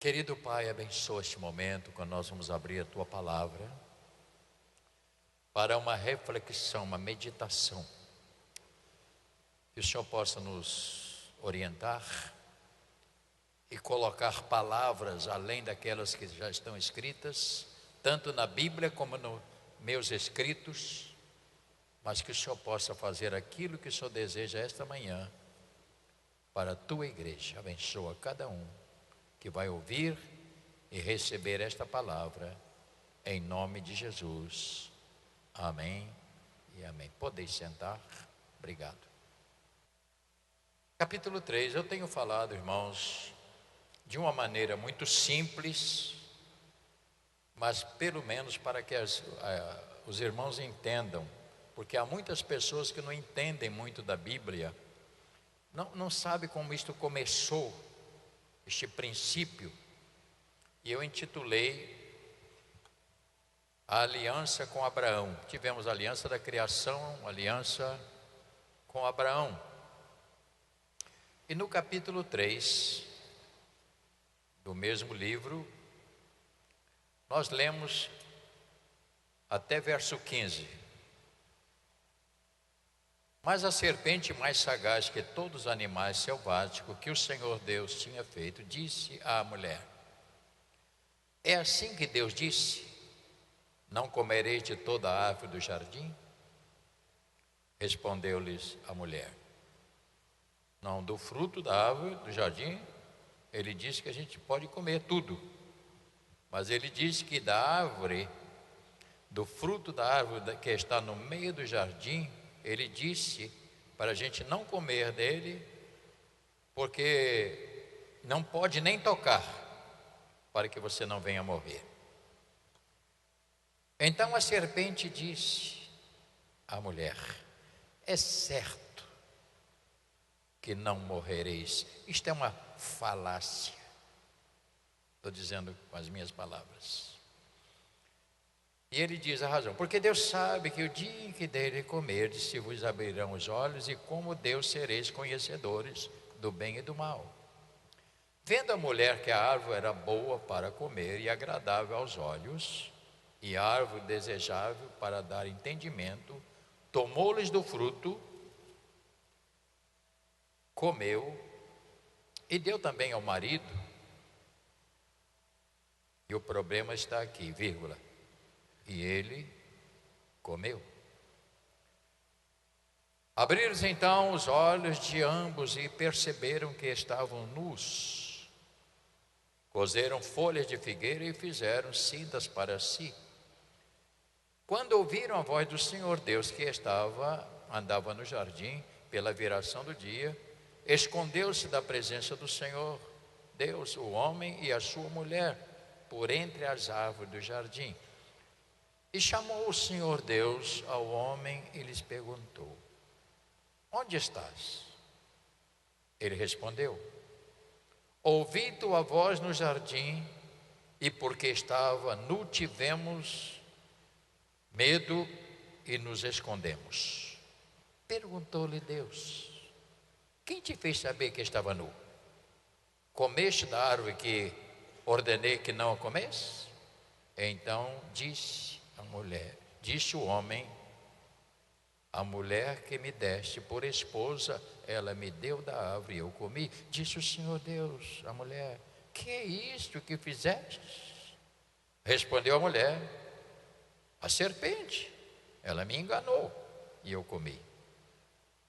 Querido Pai, abençoa este momento quando nós vamos abrir a Tua palavra para uma reflexão, uma meditação. Que o Senhor possa nos orientar e colocar palavras além daquelas que já estão escritas, tanto na Bíblia como nos meus escritos, mas que o Senhor possa fazer aquilo que o Senhor deseja esta manhã para a Tua igreja. Abençoa cada um que vai ouvir e receber esta palavra, em nome de Jesus. Amém e amém. Podeis sentar. Obrigado. Capítulo 3, eu tenho falado, irmãos, de uma maneira muito simples, mas pelo menos para que os irmãos entendam, porque há muitas pessoas que não entendem muito da Bíblia, não sabem como isto começou, este princípio, e eu intitulei a aliança com Abraão. Tivemos a aliança da criação, aliança com Abraão. E no capítulo 3 do mesmo livro, nós lemos até verso 15. Mas a serpente mais sagaz que todos os animais selváticos que o Senhor Deus tinha feito, disse à mulher: é assim que Deus disse: não comereis de toda a árvore do jardim? Respondeu-lhes a mulher: não, do fruto da árvore do jardim, ele disse que a gente pode comer tudo. Mas ele disse que da árvore, do fruto da árvore que está no meio do jardim, ele disse para a gente não comer dele, porque não pode nem tocar, para que você não venha morrer. Então a serpente disse à mulher: é certo que não morrereis. Isto é uma falácia. Estou dizendo com as minhas palavras. E ele diz a razão: porque Deus sabe que o dia em que dele comerdes, se vos abrirão os olhos, e como Deus sereis conhecedores do bem e do mal. Vendo a mulher que a árvore era boa para comer e agradável aos olhos, e árvore desejável para dar entendimento, tomou-lhes do fruto, comeu, e deu também ao marido. E o problema está aqui, vírgula. E ele comeu. Abriram-se então os olhos de ambos e perceberam que estavam nus. Cozeram folhas de figueira e fizeram cintas para si. Quando ouviram a voz do Senhor Deus que andava no jardim pela viração do dia, escondeu-se da presença do Senhor Deus, o homem e a sua mulher, por entre as árvores do jardim. E chamou o Senhor Deus ao homem e lhes perguntou: onde estás? Ele respondeu: ouvi tua voz no jardim, e porque estava nu tivemos medo e nos escondemos. Perguntou-lhe Deus: quem te fez saber que estava nu? Comeste da árvore que ordenei que não a comesse? Então disse o homem: a mulher que me deste por esposa, ela me deu da árvore e eu comi. Disse o Senhor Deus à mulher: que é isto que fizeste? Respondeu a mulher: a serpente, ela me enganou e eu comi.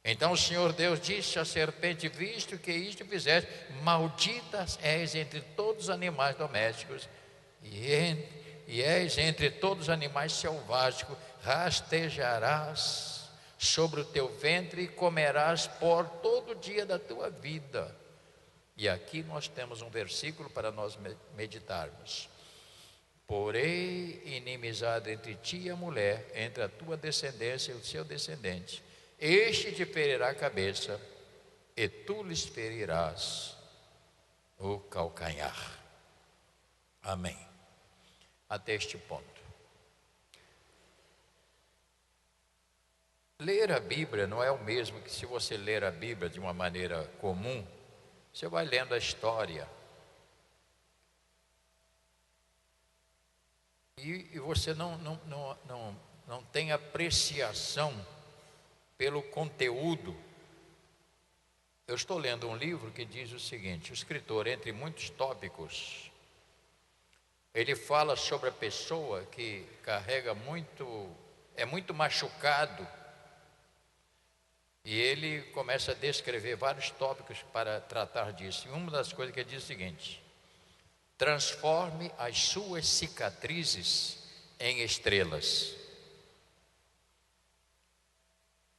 Então o Senhor Deus disse à serpente: visto que isto fizeste, maldita és entre todos os animais domésticos e és entre todos os animais selváticos, rastejarás sobre o teu ventre e comerás pó todo o dia da tua vida. E aqui nós temos um versículo para nós meditarmos: porém inimizade entre ti e a mulher, entre a tua descendência e o seu descendente, este te ferirá a cabeça e tu lhes ferirás o calcanhar. Amém. Até este ponto. Ler a Bíblia não é o mesmo que se você ler a Bíblia de uma maneira comum, você vai lendo a história. e você não tem apreciação pelo conteúdo. Eu estou lendo um livro que diz o seguinte: o escritor, entre muitos tópicos, ele fala sobre a pessoa que é muito machucado, e ele começa a descrever vários tópicos para tratar disso. E uma das coisas que ele diz é o seguinte: transforme as suas cicatrizes em estrelas.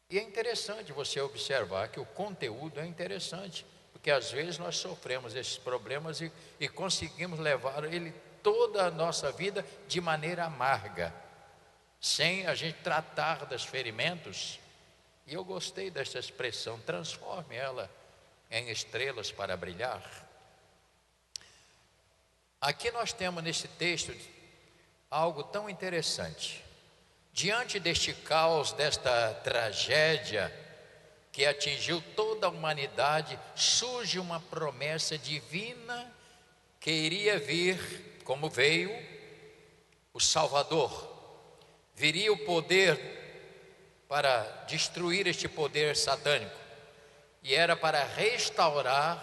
E é interessante você observar que o conteúdo é interessante, porque às vezes nós sofremos esses problemas e conseguimos levar ele toda a nossa vida de maneira amarga, sem a gente tratar dos ferimentos. E eu gostei dessa expressão: transforme ela em estrelas para brilhar. Aqui nós temos nesse texto algo tão interessante. Diante deste caos, desta tragédia que atingiu toda a humanidade, surge uma promessa divina que iria vir, como veio, o Salvador. Viria o poder para destruir este poder satânico, e era para restaurar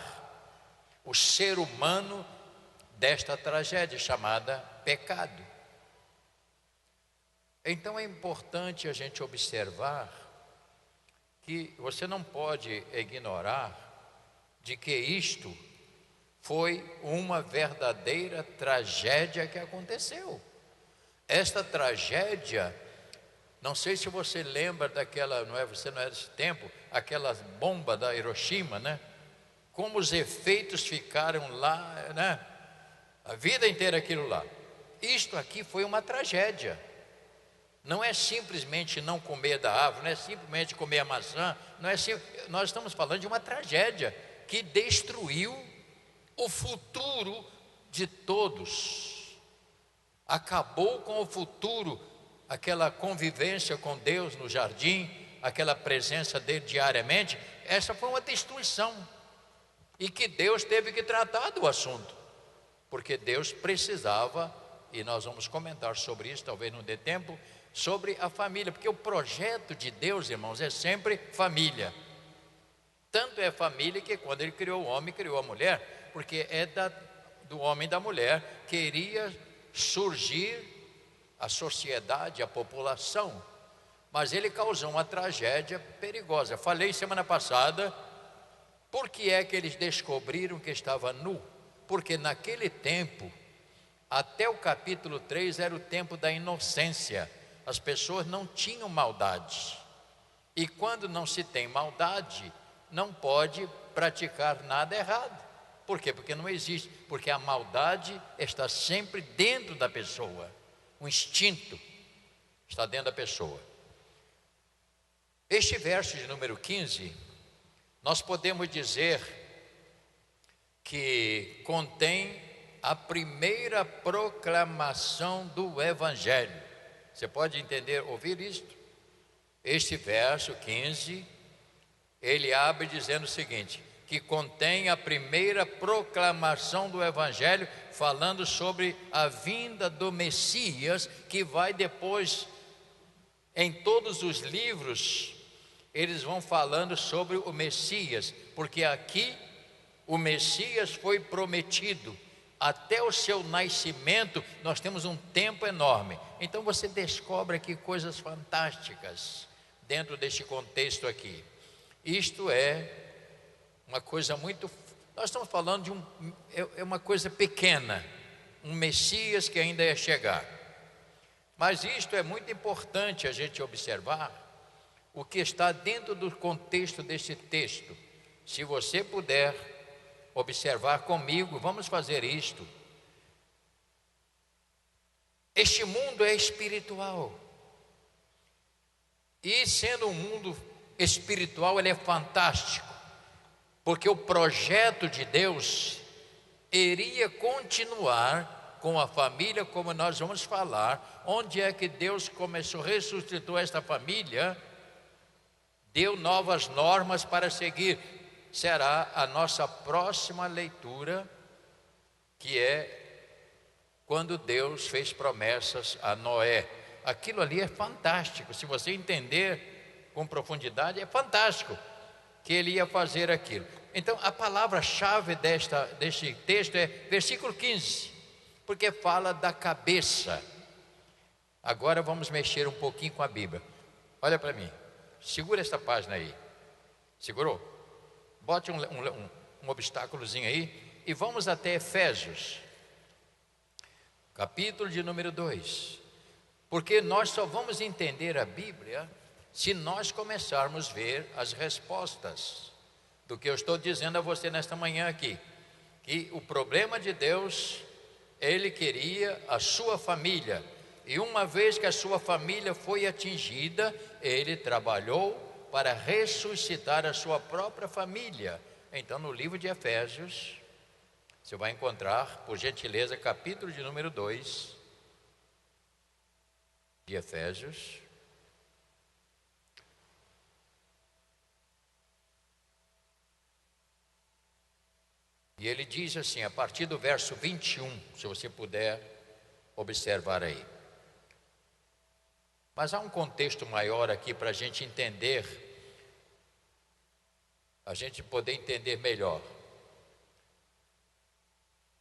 o ser humano desta tragédia chamada pecado. Então é importante a gente observar que você não pode ignorar de que isto foi uma verdadeira tragédia que aconteceu. Esta tragédia, não sei se você lembra daquela, você não é desse tempo, aquela bomba da Hiroshima, né? Como os efeitos ficaram lá, né? A vida inteira aquilo lá. Isto aqui foi uma tragédia. Não é simplesmente não comer da árvore, não é simplesmente comer a maçã, nós estamos falando de uma tragédia que destruiu o futuro de todos. Acabou com o futuro, aquela convivência com Deus no jardim, aquela presença dele diariamente. Essa foi uma destruição, e que Deus teve que tratar do assunto, porque Deus precisava, e nós vamos comentar sobre isso, talvez não dê tempo, sobre a família, porque o projeto de Deus, irmãos, é sempre família. Tanto é família que quando ele criou o homem, criou a mulher, porque é do homem e da mulher que iria surgir a sociedade, a população. Mas ele causou uma tragédia perigosa. Falei semana passada, por que é que eles descobriram que estava nu? Porque naquele tempo, até o capítulo 3, era o tempo da inocência. As pessoas não tinham maldade, e quando não se tem maldade, não pode praticar nada errado. Por quê? Porque não existe, porque a maldade está sempre dentro da pessoa, o instinto está dentro da pessoa. Este verso de número 15, nós podemos dizer que contém a primeira proclamação do Evangelho. Você pode entender, ouvir isto? Este verso 15, ele abre dizendo o seguinte: que contém a primeira proclamação do Evangelho, falando sobre a vinda do Messias, que vai depois, em todos os livros, eles vão falando sobre o Messias, porque aqui o Messias foi prometido. Até o seu nascimento, nós temos um tempo enorme. Então você descobre aqui coisas fantásticas dentro deste contexto aqui. Isto é uma coisa muito... Nós estamos falando de uma coisa pequena, um Messias que ainda ia chegar. Mas isto é muito importante a gente observar o que está dentro do contexto desse texto. Se você puder observar comigo, vamos fazer isto. Este mundo é espiritual, e sendo um mundo espiritual, ele é fantástico, porque o projeto de Deus iria continuar com a família, como nós vamos falar. Onde é que Deus começou, ressuscitou esta família, deu novas normas para seguir. Será a nossa próxima leitura, que é quando Deus fez promessas a Noé. Aquilo ali é fantástico, se você entender com profundidade, é fantástico que ele ia fazer aquilo. Então a palavra-chave deste texto é versículo 15, porque fala da cabeça. Agora vamos mexer um pouquinho com a Bíblia. Olha para mim, segura esta página aí. Segurou? Bote um obstáculozinho aí e vamos até Efésios, capítulo de número 2. Porque nós só vamos entender a Bíblia se nós começarmos a ver as respostas do que eu estou dizendo a você nesta manhã aqui. Que o problema de Deus, Ele queria a sua família. E uma vez que a sua família foi atingida, Ele trabalhou para ressuscitar a sua própria família. Então no livro de Efésios, você vai encontrar, por gentileza, capítulo de número 2 de Efésios. E ele diz assim, a partir do verso 21, se você puder observar aí. Mas há um contexto maior aqui para a gente entender, a gente poder entender melhor.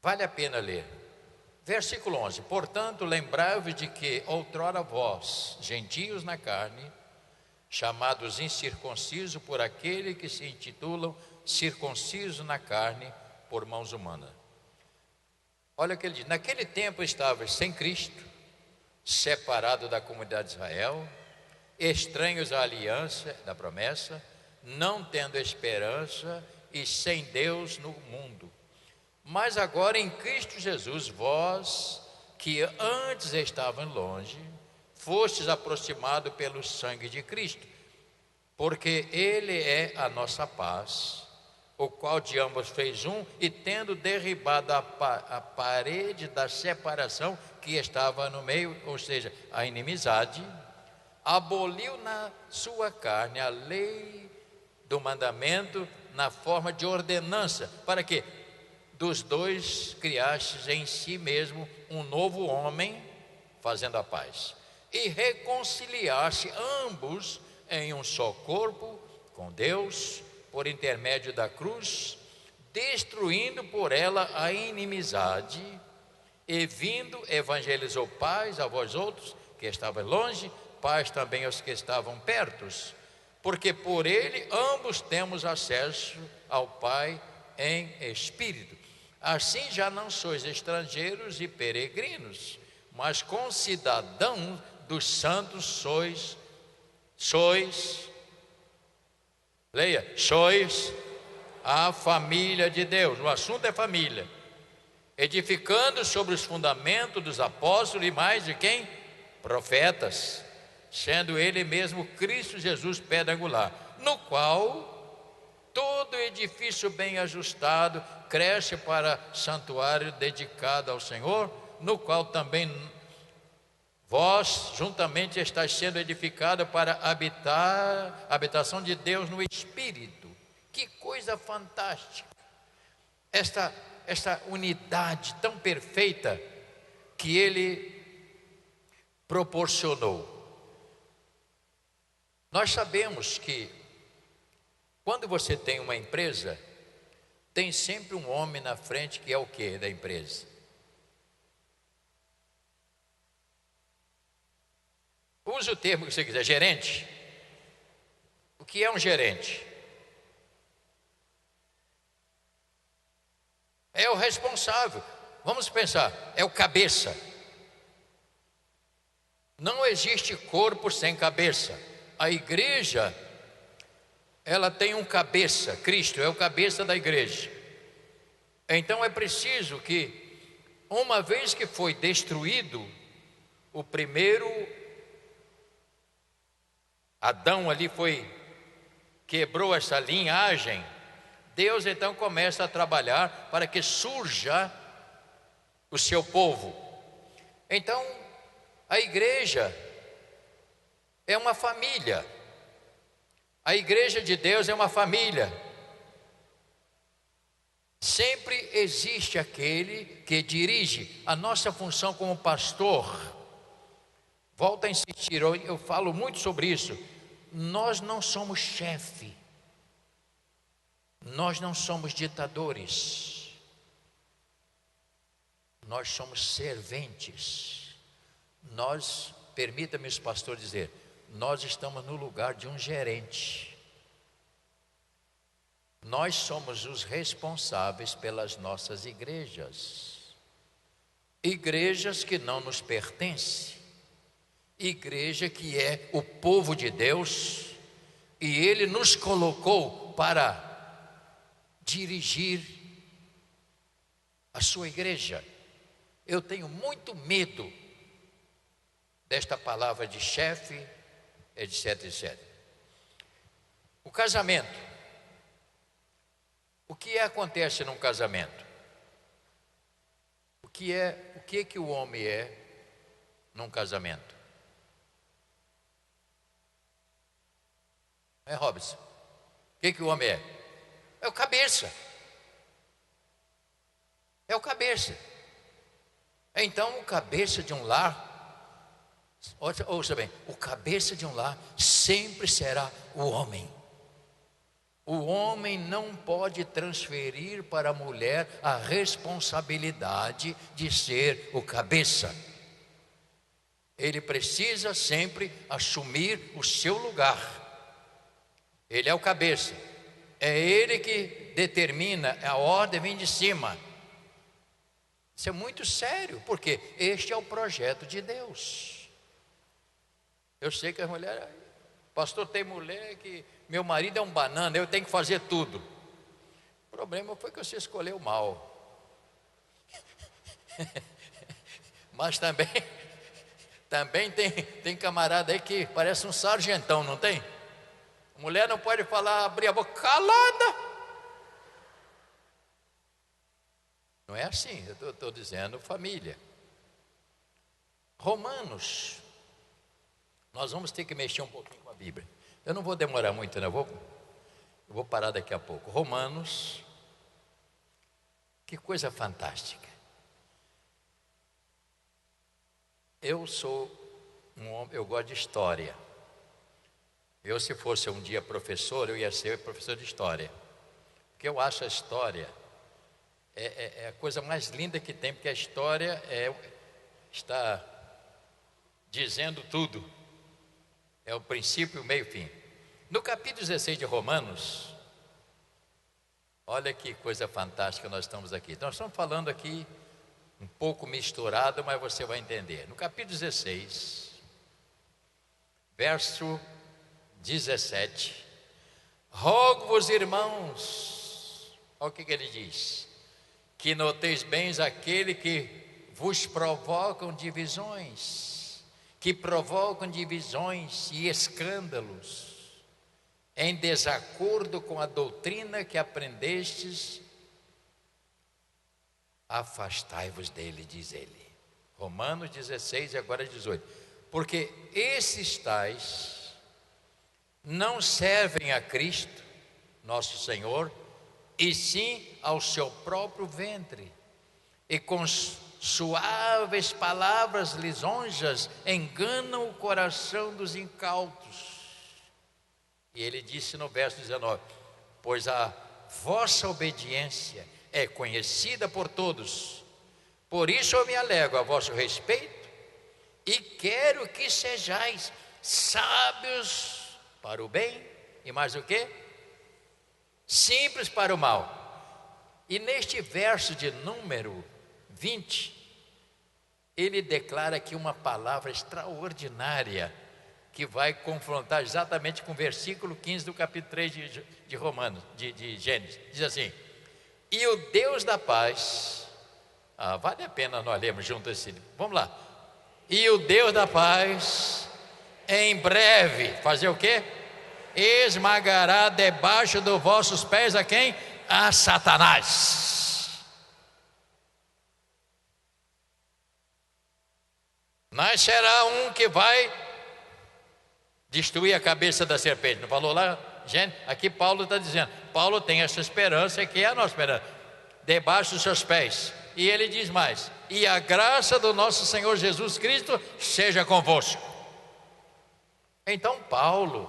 Vale a pena ler. Versículo 11. Portanto, lembrai-vos de que outrora vós, gentios na carne, chamados incircuncisos por aquele que se intitulam circunciso na carne por mãos humanas. Olha o que ele diz: naquele tempo estavas sem Cristo, separado da comunidade de Israel, estranhos à aliança da promessa, não tendo esperança e sem Deus no mundo. Mas agora em Cristo Jesus, vós que antes estavam longe, fostes aproximados pelo sangue de Cristo, porque Ele é a nossa paz, o qual de ambos fez um, e tendo derribado a parede da separação que estava no meio, ou seja, a inimizade, aboliu na sua carne a lei do mandamento na forma de ordenança, para que dos dois criastes em si mesmo um novo homem, fazendo a paz, e reconciliasse ambos em um só corpo com Deus, por intermédio da cruz, destruindo por ela a inimizade, e vindo evangelizou paz a vós outros que estavam longe, paz também aos que estavam perto, porque por ele ambos temos acesso ao Pai em espírito. Assim já não sois estrangeiros e peregrinos, mas concidadãos dos santos sois, leia, sois a família de Deus. O assunto é família, edificando sobre os fundamentos dos apóstolos e mais de quem? Profetas, sendo ele mesmo Cristo Jesus pedra angular, no qual todo edifício bem ajustado cresce para santuário dedicado ao Senhor, no qual também vós juntamente estáis sendo edificado para habitar, a habitação de Deus no Espírito. Que coisa fantástica! Esta unidade tão perfeita que Ele proporcionou. Nós sabemos que quando você tem uma empresa, tem sempre um homem na frente que é o quê da empresa? Use o termo que você quiser, gerente. O que é um gerente? É o responsável. Vamos pensar, é o cabeça. Não existe corpo sem cabeça. A igreja, ela tem um cabeça, Cristo é o cabeça da igreja. Então é preciso que, uma vez que foi destruído o primeiro Adão ali quebrou essa linhagem, Deus então começa a trabalhar para que surja o seu povo. Então a igreja é uma família. A igreja de Deus é uma família. Sempre existe aquele que dirige. A nossa função como pastor, volto a insistir, eu falo muito sobre isso. Nós não somos chefe, nós não somos ditadores, nós somos serventes. Nós, permita-me os pastores dizer, nós estamos no lugar de um gerente. Nós somos os responsáveis pelas nossas igrejas. Igrejas que não nos pertencem. Igreja que é o povo de Deus. E Ele nos colocou para dirigir a sua igreja. Eu tenho muito medo desta palavra de chefe, etc, etc. O casamento. O que acontece num casamento? O que o homem é num casamento? É, Robson? O que o homem é? É o cabeça. É o cabeça. Então, o cabeça de um lar, ouça bem, o cabeça de um lar sempre será o homem. O homem não pode transferir para a mulher a responsabilidade de ser o cabeça. Ele precisa sempre assumir o seu lugar. Ele é o cabeça. É ele que determina, a ordem vem de cima. Isso é muito sério, porque este é o projeto de Deus. Eu sei que as mulheres, pastor, tem mulher que meu marido é um banana, eu tenho que fazer tudo. O problema foi que você escolheu mal. Mas também tem camarada aí que parece um sargentão, não tem? Mulher não pode falar, abrir a boca, calada. Não é assim, eu estou dizendo família. Romanos, nós vamos ter que mexer um pouquinho com a Bíblia. Eu não vou demorar muito, né? Eu vou parar daqui a pouco. Romanos, que coisa fantástica. Eu sou um homem, eu gosto de história. Eu, se fosse um dia professor, eu ia ser professor de história. Porque eu acho a história é a coisa mais linda que tem, porque a história está dizendo tudo. É o princípio, o meio e o fim. No capítulo 16 de Romanos, olha que coisa fantástica nós estamos aqui. Nós estamos falando aqui um pouco misturado, mas você vai entender. No capítulo 16, verso 17, rogo-vos, irmãos, olha o que ele diz, que noteis bem aquele que vos provocam divisões, e escândalos, em desacordo com a doutrina que aprendestes, afastai-vos dele, diz ele. Romanos 16 e agora 18. Porque esses tais não servem a Cristo, nosso Senhor, e sim ao seu próprio ventre, e com suaves palavras lisonjas enganam o coração dos incautos. E ele disse no verso 19: pois a vossa obediência é conhecida por todos, por isso eu me alegro a vosso respeito, e quero que sejais sábios para o bem, e mais o quê? Simples para o mal. E neste verso de número 20, ele declara aqui uma palavra extraordinária, que vai confrontar exatamente com o versículo 15 do capítulo 3 de Romanos, de Gênesis. Diz assim: e o Deus da paz, vale a pena nós lermos juntos esse livro, vamos lá. E o Deus da paz, em breve, fazer o quê? Esmagará debaixo dos vossos pés a quem? A Satanás. Mas será um que vai destruir a cabeça da serpente. Não falou lá, gente? Aqui Paulo está dizendo, Paulo tem essa esperança, que é a nossa esperança. debaixo dos seus pés. E ele diz mais: e a graça do nosso Senhor Jesus Cristo seja convosco. Então Paulo,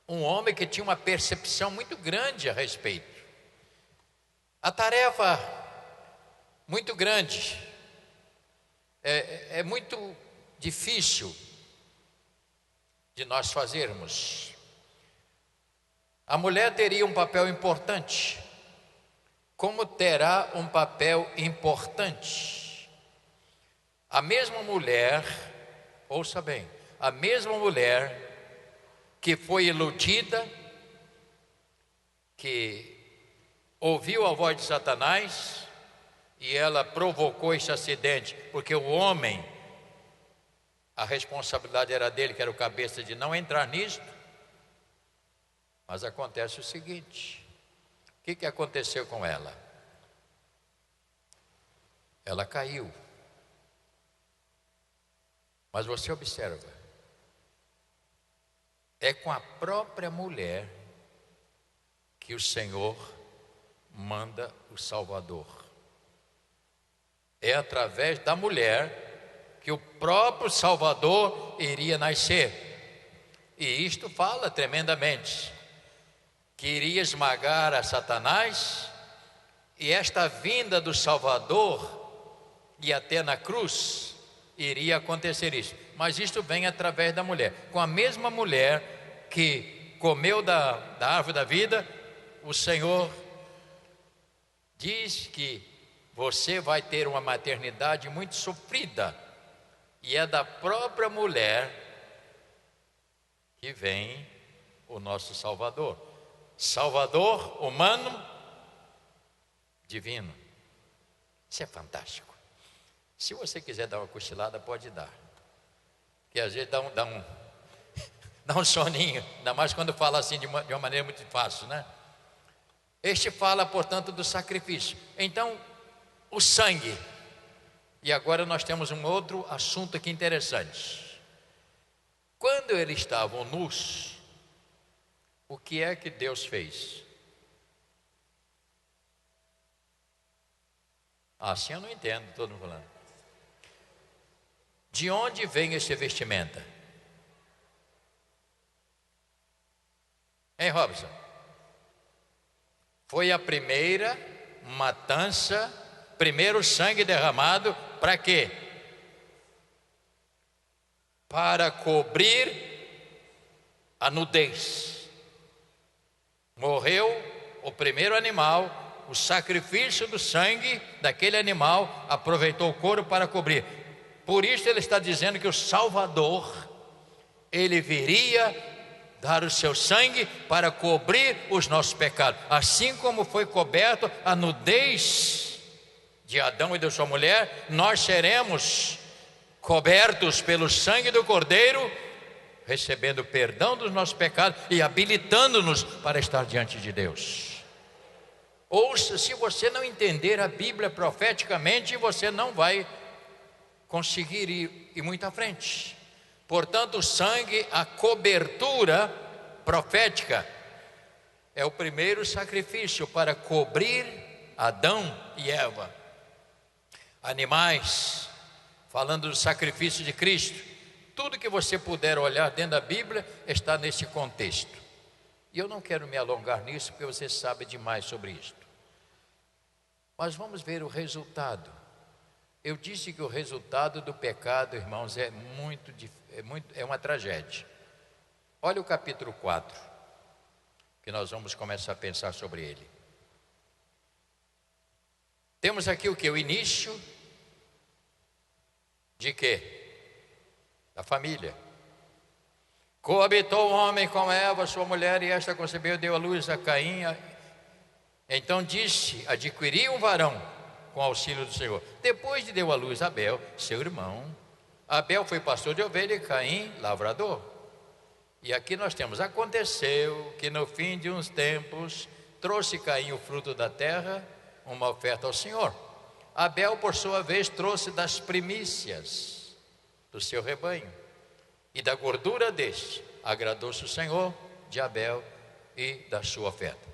um homem que tinha uma percepção muito grande a respeito, a tarefa muito grande, é muito difícil de nós fazermos. A mulher teria um papel importante, como terá um papel importante a mesma mulher, ouça bem, a mesma mulher que foi iludida, que ouviu a voz de Satanás e ela provocou esse acidente, porque o homem, a responsabilidade era dele, que era o cabeça, de não entrar nisto. Mas acontece o seguinte: o que aconteceu com ela? Ela caiu. Mas você observa, é com a própria mulher que o Senhor manda o Salvador. É através da mulher que o próprio Salvador iria nascer. E isto fala tremendamente que iria esmagar a Satanás, e esta vinda do Salvador e até na cruz iria acontecer isso. Mas isto vem através da mulher. Com a mesma mulher que comeu da árvore da vida, o Senhor diz que você vai ter uma maternidade muito sofrida, e é da própria mulher que vem o nosso Salvador. Salvador humano, divino. Isso é fantástico. Se você quiser dar uma cochilada, pode dar, que às vezes dá um soninho, ainda mais quando fala assim de uma maneira muito fácil, né? Este fala, portanto, do sacrifício. Então, o sangue. E agora nós temos um outro assunto aqui interessante. Quando eles estavam nus, o que é que Deus fez? Assim eu não entendo, todo mundo falando. De onde vem esse vestimenta? Hein, Robson? Foi a primeira matança, primeiro sangue derramado, para quê? Para cobrir a nudez. Morreu o primeiro animal, o sacrifício do sangue daquele animal aproveitou o couro para cobrir. Por isso ele está dizendo que o Salvador, ele viria dar o seu sangue para cobrir os nossos pecados, assim como foi coberto a nudez de Adão e de sua mulher, nós seremos cobertos pelo sangue do Cordeiro, recebendo perdão dos nossos pecados e habilitando-nos para estar diante de Deus. Ouça, se você não entender a Bíblia profeticamente, você não vai conseguir ir muito à frente. Portanto, o sangue, a cobertura profética, é o primeiro sacrifício para cobrir Adão e Eva. Animais, falando do sacrifício de Cristo, tudo que você puder olhar dentro da Bíblia está nesse contexto. E eu não quero me alongar nisso, porque você sabe demais sobre isto. Mas vamos ver o resultado. Eu disse que o resultado do pecado, irmãos, é uma tragédia. Olha o capítulo 4, que nós vamos começar a pensar sobre ele. Temos aqui o que? O início de quê? Da família. Coabitou o homem com Eva, sua mulher, e esta concebeu e deu à luz a Caim. Então disse: adquiri um varão com auxílio do Senhor. Depois de deu à luz Abel, seu irmão. Abel foi pastor de ovelha e Caim lavrador. E aqui nós temos: aconteceu que no fim de uns tempos trouxe Caim o fruto da terra, uma oferta ao Senhor. Abel, por sua vez, trouxe das primícias do seu rebanho, e da gordura deste agradou-se o Senhor de Abel e da sua oferta.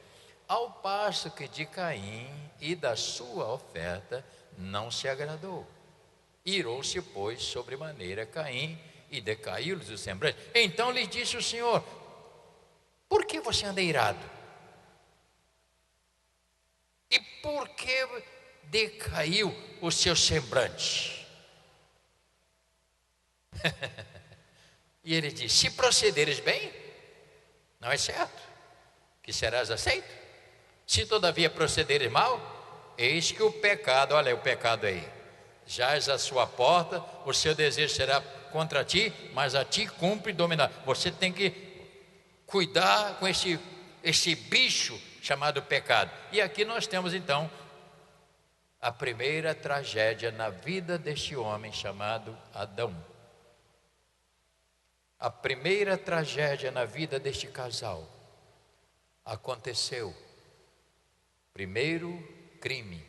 ao passo que de Caim e da sua oferta não se agradou. Irou-se, pois, sobremaneira Caim, e decaiu-lhes o semblante. Então lhe disse o Senhor: por que você anda irado? E por que decaiu o seu semblante? E ele disse: se procederes bem, não é certo que serás aceito. Se todavia procederes mal, eis que o pecado, olha o pecado aí, jaz à sua porta, o seu desejo será contra ti, mas a ti cumpre dominar. Você tem que cuidar com esse bicho chamado pecado. E aqui nós temos então a primeira tragédia na vida deste homem chamado Adão. A primeira tragédia na vida deste casal aconteceu. Primeiro crime.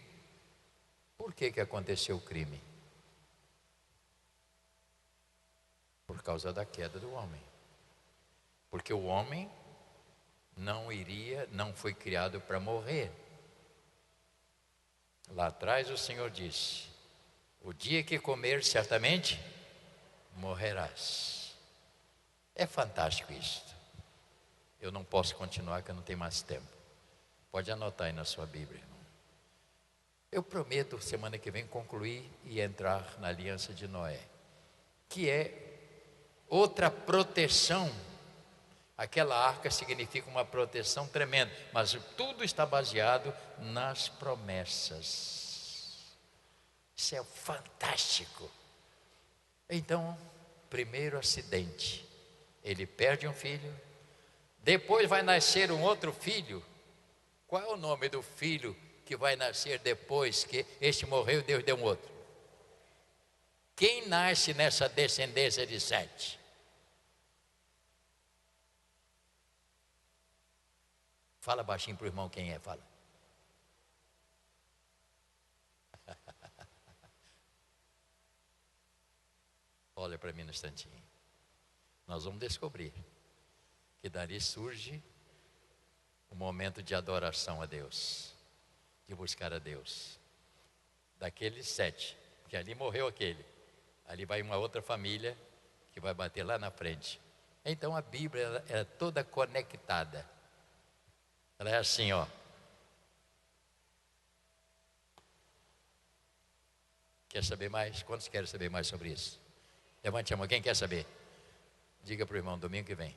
Por que aconteceu o crime? Por causa da queda do homem. Porque o homem não foi criado para morrer. Lá atrás o Senhor disse: o dia que comer, certamente morrerás. É fantástico isso. Eu não posso continuar, que eu não tenho mais tempo. Pode anotar aí na sua Bíblia, irmão. Eu prometo semana que vem concluir e entrar na aliança de Noé, que é outra proteção. Aquela arca significa uma proteção tremenda, mas tudo está baseado nas promessas. Isso é fantástico. Então, primeiro acidente, ele perde um filho, depois vai nascer um outro filho. Qual é o nome do filho que vai nascer depois que este morreu e Deus deu um outro? Quem nasce nessa descendência de Sete? Fala baixinho para o irmão quem é, fala. Olha para mim no instantinho. Nós vamos descobrir que dali surge um momento de adoração a Deus, de buscar a Deus. Daqueles 7, que ali morreu aquele, ali vai uma outra família que vai bater lá na frente. Então a Bíblia ela é toda conectada. Ela é assim, ó. Quer saber mais? Quantos querem saber mais sobre isso? Levante a mão, quem quer saber? Diga para o irmão, domingo que vem.